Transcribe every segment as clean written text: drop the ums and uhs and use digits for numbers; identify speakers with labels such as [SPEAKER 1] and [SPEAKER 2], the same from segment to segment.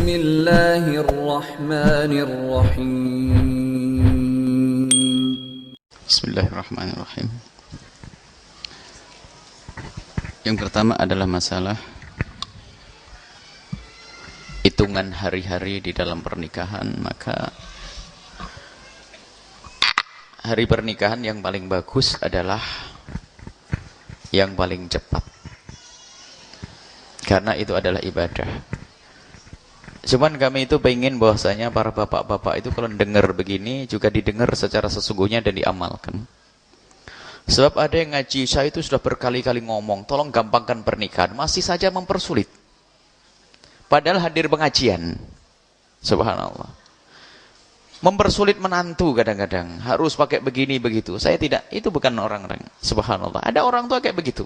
[SPEAKER 1] Bismillahirrahmanirrahim.
[SPEAKER 2] Bismillahirrahmanirrahim. Yang pertama adalah masalah hitungan hari-hari di dalam pernikahan. Maka hari pernikahan yang paling bagus adalah yang paling cepat, karena itu adalah ibadah. Cuman kami itu pengen bahwasanya para bapak-bapak itu kalau dengar begini juga didengar secara sesungguhnya dan diamalkan. Sebab ada yang ngaji, saya itu sudah berkali-kali ngomong, tolong gampangkan pernikahan, masih saja mempersulit. Padahal hadir pengajian, subhanallah. Mempersulit menantu kadang-kadang, harus pakai begini begitu. Saya tidak, itu bukan orang-orang, subhanallah. Ada orang tua kayak begitu.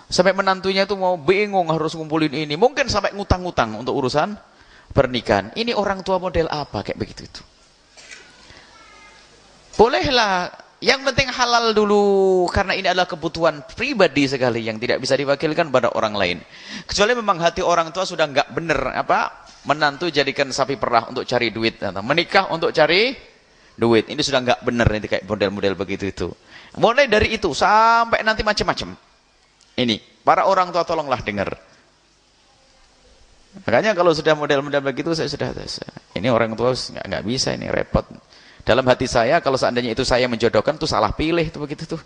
[SPEAKER 2] Sampai menantunya itu mau bingung harus ngumpulin ini. Mungkin sampai ngutang-ngutang untuk urusan pernikahan. Ini orang tua model apa kayak begitu itu? Bolehlah, yang penting halal dulu, karena ini adalah kebutuhan pribadi sekali yang tidak bisa diwakilkan pada orang lain. Kecuali memang hati orang tua sudah nggak bener, menantu jadikan sapi perah untuk cari duit, atau menikah untuk cari duit. Ini sudah nggak bener, ini kayak model-model begitu itu. Mulai dari itu sampai nanti macam-macam. Ini para orang tua tolonglah dengar. Makanya kalau sudah model-model begitu saya sudah, ini orang tua nggak bisa, ini repot. Dalam hati saya kalau seandainya itu saya menjodohkan tuh salah pilih tuh begitu tuh.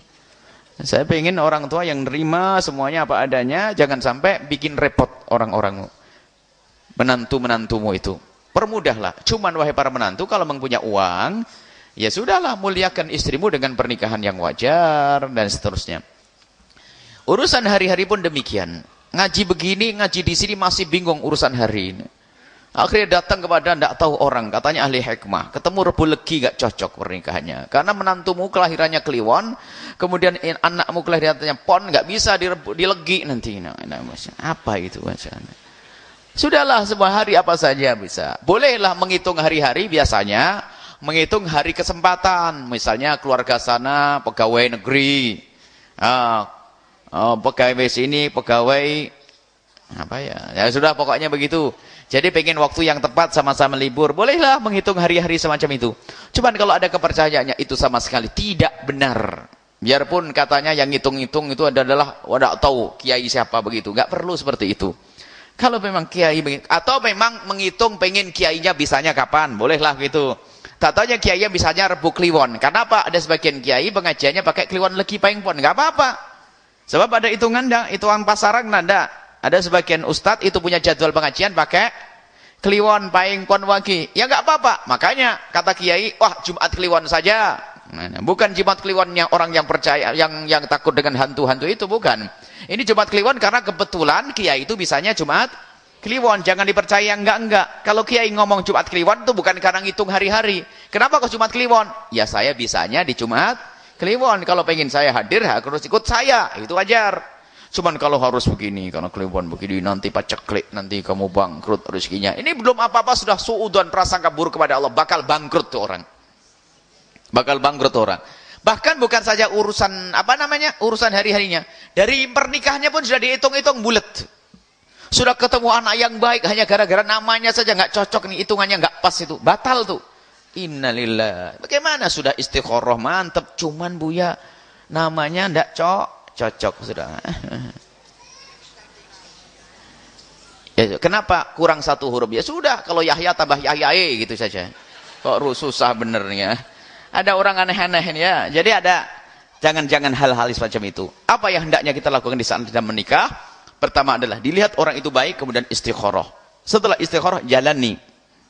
[SPEAKER 2] Saya pengen orang tua yang nerima semuanya apa adanya, jangan sampai bikin repot orang-orang menantu-menantumu itu. Permudahlah. Cuman wahai para menantu, kalau mempunyai uang, ya sudahlah, muliakan istrimu dengan pernikahan yang wajar dan seterusnya. Urusan hari-hari pun demikian. Ngaji begini, ngaji di sini masih bingung urusan hari ini. Akhirnya datang kepada tidak tahu orang, katanya ahli hikmah. Ketemu Rebu Legi gak cocok pernikahannya. Karena menantumu kelahirannya Kliwon, kemudian anakmu kelahirannya Pon, gak bisa dilegi nanti. Nah, apa itu bacaan? Sudahlah, semua hari apa saja bisa. Bolehlah menghitung hari-hari, biasanya menghitung hari kesempatan. Misalnya keluarga sana pegawai negeri, pegawai sini pegawai ya sudah pokoknya begitu. Jadi pengen waktu yang tepat sama-sama libur, bolehlah menghitung hari-hari semacam itu. Cuman kalau ada kepercayaannya itu sama sekali tidak benar. Biarpun katanya yang ngitung-ngitung itu adalah wadah tahu kiai siapa begitu, nggak perlu seperti itu. Kalau memang kiai atau memang menghitung pengen kiainya bisanya kapan, bolehlah gitu. Tak taunya kiainya bisanya Rebu Kliwon. Karena apa? Ada sebagian kiai pengajiannya pakai Kliwon Legi Paing Pon, nggak apa-apa. Sebab ada hitungan dah, hitungan pasaran nanda. Ada sebagian ustadz itu punya jadwal pengajian pakai Kliwon Paing Pon Wagi. Ya nggak apa-apa. Makanya kata kiai, wah Jumat Kliwon saja. Bukan Jumat Kliwonnya orang yang percaya, yang takut dengan hantu-hantu itu, bukan. Ini Jumat Kliwon karena kebetulan kiai itu bisanya Jumat Kliwon. Jangan dipercaya enggak. Kalau kiai ngomong Jumat Kliwon itu bukan karena ngitung hari-hari. Kenapa kok Jumat Kliwon? Ya saya bisanya di Jumat Kliwon. Kalau pengen saya hadir harus ikut saya, itu wajar. Cuman kalau harus begini, karena Kliwon begini, nanti paceklik, nanti kamu bangkrut rezekinya. Ini belum apa-apa sudah suudzon, prasangka buruk kepada Allah, bakal bangkrut tuh orang. Bakal bangkrut orang. Bahkan bukan saja urusan urusan hari-harinya. Dari pernikahannya pun sudah dihitung-hitung bulet. Sudah ketemu anak yang baik hanya gara-gara namanya saja nggak cocok nih, hitungannya nggak pas itu, batal tuh. Innalillah. Bagaimana sudah istikharah mantep, cuman Buya namanya ndak cocok sudah. Ya, kenapa kurang satu huruf? Ya sudah, kalau Yahya tambah Yahyae gitu saja. Kok susah benernya. Ada orang aneh-aneh ya. Jadi ada jangan hal-hal semacam itu. Apa yang hendaknya kita lakukan di saat kita menikah? Pertama adalah dilihat orang itu baik, kemudian istikharah. Setelah istikharah jalani.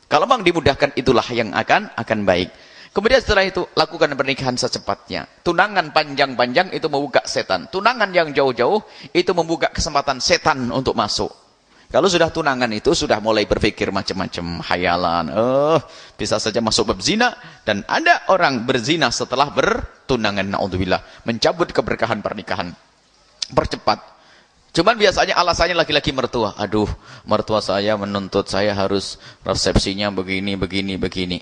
[SPEAKER 2] Kalau memang dimudahkan, itulah yang akan baik. Kemudian setelah itu lakukan pernikahan secepatnya. Tunangan panjang-panjang itu membuka setan. Tunangan yang jauh-jauh itu membuka kesempatan setan untuk masuk. Kalau sudah tunangan itu sudah mulai berpikir macam-macam hayalan. Bisa saja masuk bab zina, dan ada orang berzina setelah bertunangan, naudzubillah, mencabut keberkahan pernikahan. Percepat. Cuman biasanya alasannya laki-laki mertua. Aduh, mertua saya menuntut saya harus resepsinya begini.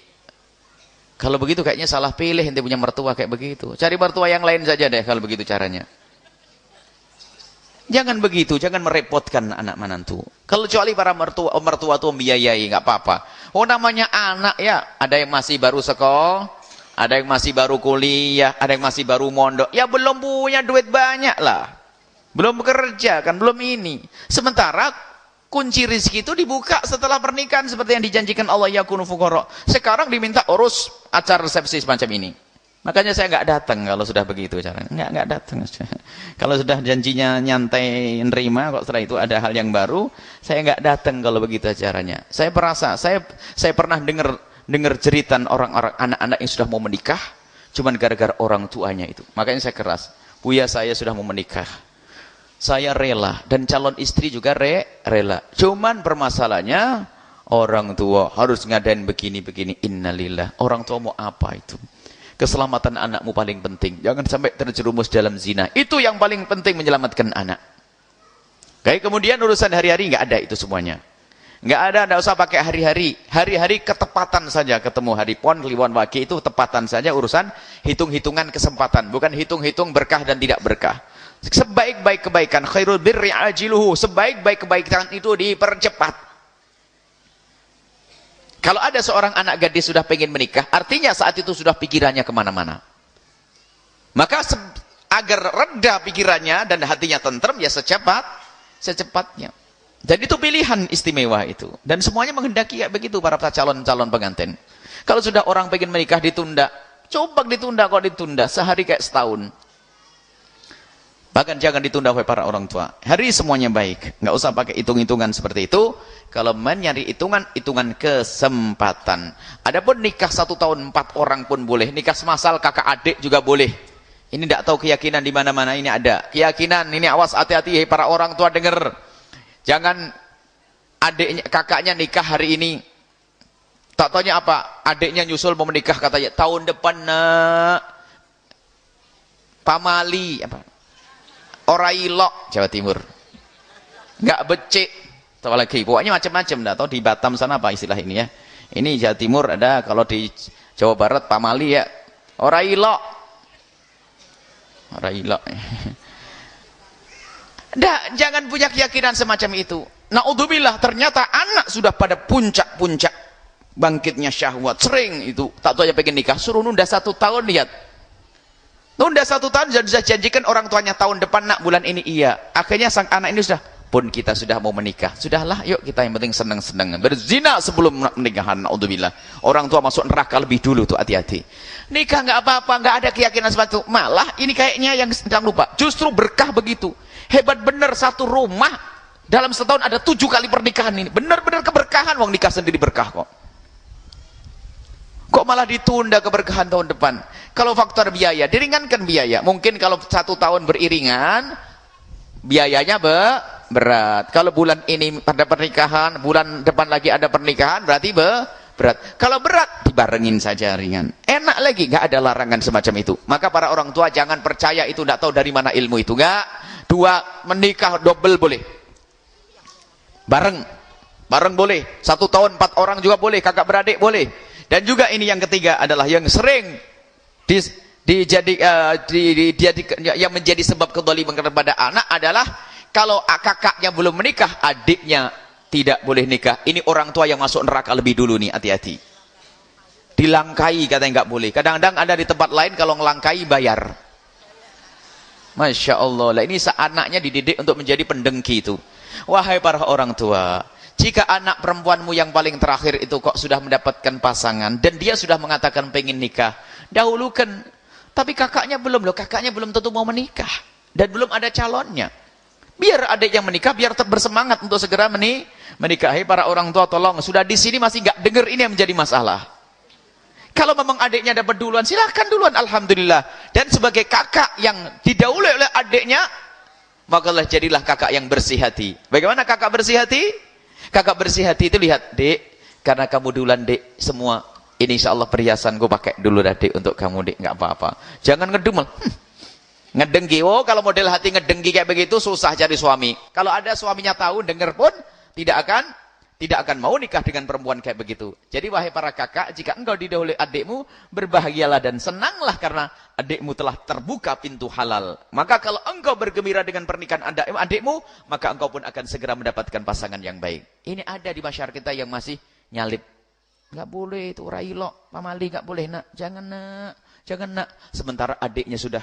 [SPEAKER 2] Kalau begitu kayaknya salah pilih, ente punya mertua kayak begitu. Cari mertua yang lain saja deh kalau begitu caranya. Jangan begitu, jangan merepotkan anak menantu. Kalau kecuali para mertua tuh membiayai, nggak apa-apa. Oh namanya anak ya, ada yang masih baru sekolah, ada yang masih baru kuliah, ada yang masih baru mondok. Ya belum punya duit banyak lah. Belum bekerja kan, belum ini. Sementara kunci rezeki itu dibuka setelah pernikahan seperti yang dijanjikan Allah yakunu fuqara. Sekarang diminta urus acara resepsi semacam ini. Makanya saya nggak datang kalau sudah begitu caranya. Nggak datang. Kalau sudah janjinya nyantai nerima, kok setelah itu ada hal yang baru, saya nggak datang kalau begitu acaranya. Saya perasa, saya pernah dengar jeritan orang-orang anak-anak yang sudah mau menikah, cuman gara-gara orang tuanya itu. Makanya saya keras. Buya saya sudah mau menikah. Saya rela dan calon istri juga rela. Cuman permasalahannya orang tua harus ngadain begini-begini. Innalillah. Orang tua mau apa itu? Keselamatan anakmu paling penting. Jangan sampai terjerumus dalam zina. Itu yang paling penting menyelamatkan anak. Kayak kemudian urusan hari-hari nggak ada itu semuanya. Nggak ada, nggak usah pakai hari-hari. Hari-hari ketepatan saja ketemu hari pon, kliwon wage itu tepatan saja urusan hitung-hitungan kesempatan. Bukan hitung-hitung berkah dan tidak berkah. Sebaik-baik kebaikan, khairul birri ajiluhu. Sebaik-baik kebaikan itu dipercepat. Kalau ada seorang anak gadis sudah pengen menikah, artinya saat itu sudah pikirannya kemana-mana. Maka agar reda pikirannya dan hatinya tentrem, ya secepatnya. Jadi itu pilihan istimewa itu. Dan semuanya menghendaki kayak begitu para calon-calon pengantin. Kalau sudah orang pengen menikah ditunda, coba ditunda kok ditunda, sehari kayak setahun. Bahkan jangan ditunda oleh para orang tua. Hari semuanya baik. Nggak usah pakai hitung-hitungan seperti itu. Kalau mencari hitungan kesempatan. Adapun nikah 1 tahun 4 orang pun boleh. Nikah semasal kakak adik juga boleh. Ini tidak tahu keyakinan di mana-mana ini ada. Keyakinan ini awas hati-hati para orang tua dengar. Jangan adiknya kakaknya nikah hari ini. Tak taunya apa? Adiknya nyusul mau menikah katanya tahun depan nak. Pamali apa? Orailok Jawa Timur. Nggak becek. Tahu lagi. Pokoknya macam-macam. Nggak tahu di Batam sana apa istilah ini ya. Ini Jawa Timur ada, kalau di Jawa Barat pamali ya. Orailok. Orailok. Jangan punya keyakinan semacam itu. Naudzubillah, ternyata anak sudah pada puncak-puncak bangkitnya syahwat. Sering itu. Tak tahu aja pengen nikah. Suruh nunda 1 tahun lihat. Nunda 1 tahun sudah janjikan orang tuanya tahun depan nak bulan ini iya. Akhirnya sang anak ini sudah pun kita sudah mau menikah. Sudahlah yuk kita yang penting senang-senang. Berzina sebelum pernikahan. Naudzubillah. Orang tua masuk neraka lebih dulu tuh, hati-hati. Nikah nggak apa-apa, nggak ada keyakinan seperti itu. Malah ini kayaknya yang sedang lupa. Justru berkah begitu. Hebat bener satu rumah dalam setahun ada 7 kali pernikahan ini. Bener-bener keberkahan, wong nikah sendiri berkah kok. Kok malah ditunda keberkahan tahun depan? Kalau faktor biaya, diringankan biaya. Mungkin kalau 1 tahun beriringan, biayanya berat. Kalau bulan ini ada pernikahan, bulan depan lagi ada pernikahan, berarti berat. Kalau berat, dibarengin saja ringan. Enak lagi, nggak ada larangan semacam itu. Maka para orang tua jangan percaya itu, nggak tahu dari mana ilmu itu. Nggak. 2 menikah double boleh. Bareng boleh. 1 tahun 4 orang juga boleh, kakak beradik boleh. Dan juga ini yang ketiga adalah yang sering yang menjadi sebab kedzaliman kepada anak adalah kalau kakaknya belum menikah, adiknya tidak boleh nikah. Ini orang tua yang masuk neraka lebih dulu nih, hati-hati. Dilangkai katanya nggak boleh. Kadang-kadang ada di tempat lain kalau ngelangkai bayar. Masya Allah. Lah ini anaknya dididik untuk menjadi pendengki itu. Wahai para orang tua, jika anak perempuanmu yang paling terakhir itu kok sudah mendapatkan pasangan dan dia sudah mengatakan pengen nikah, dahulukan. Tapi kakaknya belum loh, kakaknya belum tentu mau menikah dan belum ada calonnya. Biar adik yang menikah, biar bersemangat untuk segera menikahi. Para orang tua tolong, sudah di sini masih nggak dengar ini yang menjadi masalah. Kalau memang adiknya dapat duluan, silahkan duluan, alhamdulillah. Dan sebagai kakak yang didahului oleh adiknya, maka jadilah kakak yang bersih hati. Bagaimana kakak bersih hati? Kakak bersih hati itu lihat, dek, karena kamu duluan dek, semua ini insya Allah perhiasan gue pakai dulu dah dek untuk kamu dek, nggak apa-apa. Jangan ngedumel, ngedengki. Oh kalau model hati ngedengki kayak begitu susah cari suami. Kalau ada suaminya tahu, dengar pun tidak tidak akan mau nikah dengan perempuan kayak begitu. Jadi wahai para kakak, jika engkau didahului adikmu, berbahagialah dan senanglah karena adikmu telah terbuka pintu halal. Maka kalau engkau bergembira dengan pernikahan adikmu, maka engkau pun akan segera mendapatkan pasangan yang baik. Ini ada di masyarakat kita yang masih nyalip. Enggak boleh itu railok, pamali enggak boleh nak. Jangan nak, jangan nak. Sementara adiknya sudah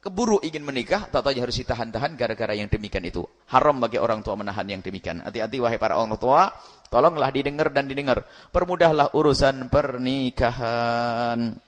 [SPEAKER 2] keburu ingin menikah, tak tahu harus ditahan-tahan gara-gara yang demikian itu. Haram bagi orang tua menahan yang demikian. Hati-hati wahai para orang tua, tolonglah didengar dan didengar. Permudahlah urusan pernikahan.